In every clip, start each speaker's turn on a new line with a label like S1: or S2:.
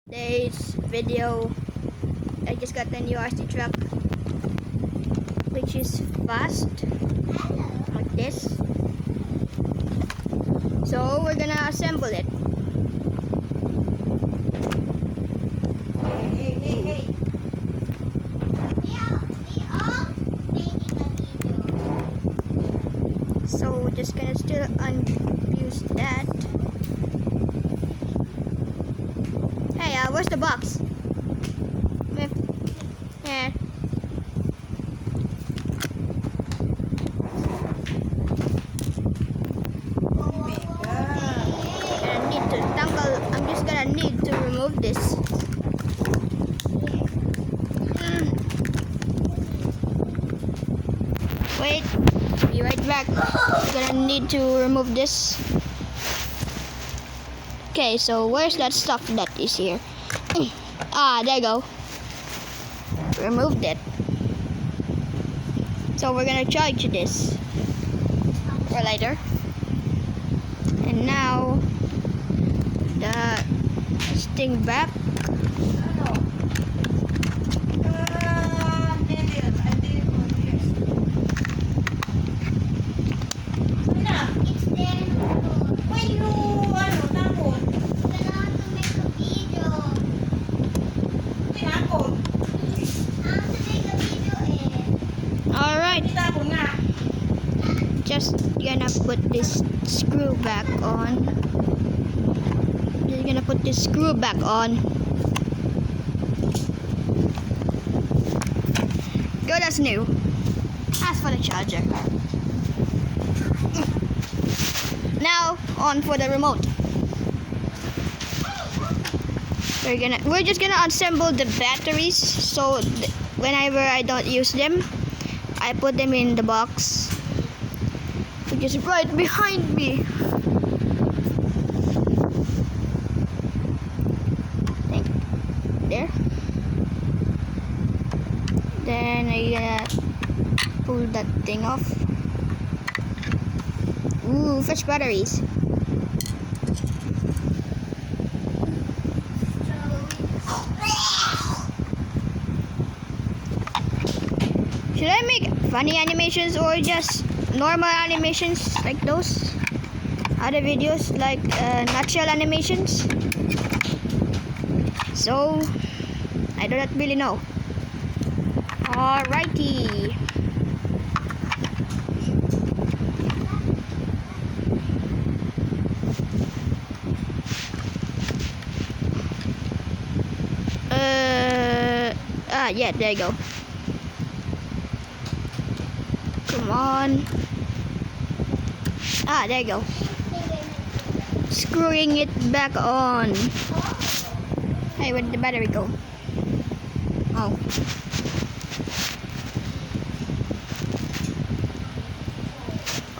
S1: Today's video, I just got the new RC truck, which is fast, like this. So we're gonna assemble it.
S2: Hey.
S1: So we're just gonna still unfuse that. Hey, where's the box? Yeah. Gonna need to tangle. I'm just gonna need to remove this. Wait, be right back. Gonna need to remove this. Okay, so where's that stuff that is here? There you go. Removed it. So we're gonna charge this for later. And now the sting back. Alright. Just gonna put this screw back on. Just gonna put this screw back on. Good as new. As for the charger. Now on for the remote. We're just gonna assemble the batteries, so whenever I don't use them, I put them in the box, which is right behind me. There. Then I'm gonna pull that thing off. Ooh, fresh batteries. Should I make funny animations or just normal animations like those other videos, like nutshell animations? So I do not really know. Alrighty. Yeah, there you go. Come on. There you go. Screwing it back on. Hey, where did the battery go? Oh.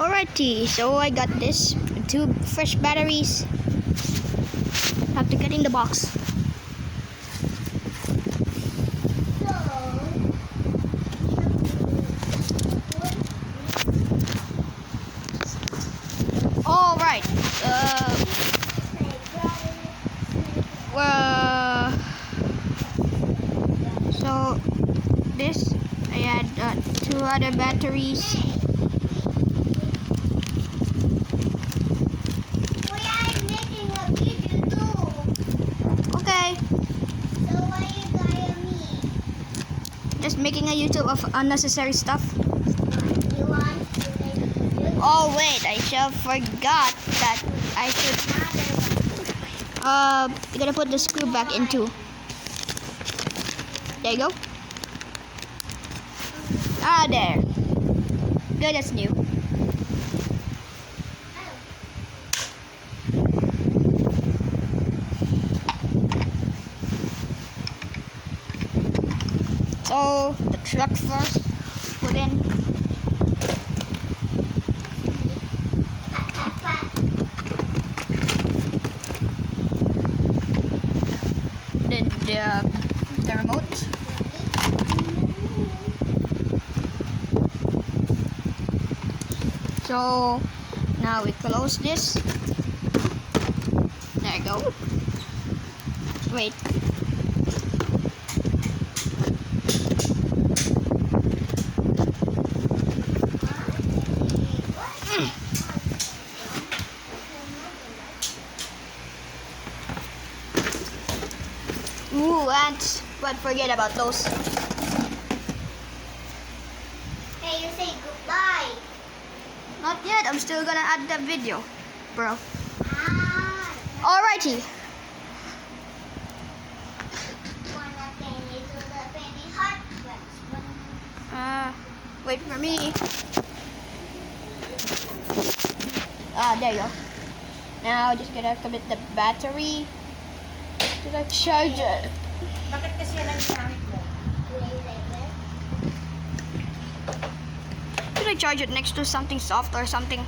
S1: Alrighty, so I got this. 2 fresh batteries. Have to get in the box. Alright. So this, I had 2 other batteries. Okay.
S2: So why you got me?
S1: Just making a YouTube of unnecessary stuff.
S2: You want to make a video?
S1: Oh wait, I just forgot that I should you're gonna put the screw back into. There you go. There. Good as new. So the truck first put in. Then the remote. So now we close this. There you go. Wait. Ooh, ants. But forget about those.
S2: Hey, you say goodbye.
S1: Not yet. I'm still gonna add the video, bro.
S2: Ah.
S1: Alrighty.
S2: Wanna penny to the penny heart.
S1: Wait for me. There you go. Now just gonna commit the battery to the charger.
S3: Bakit kasi yan ang ginamit mo?
S1: Should I charge it next to something soft or something?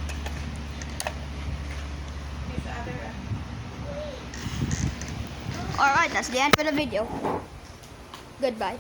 S3: This other,
S1: Alright, that's the end for the video. Goodbye.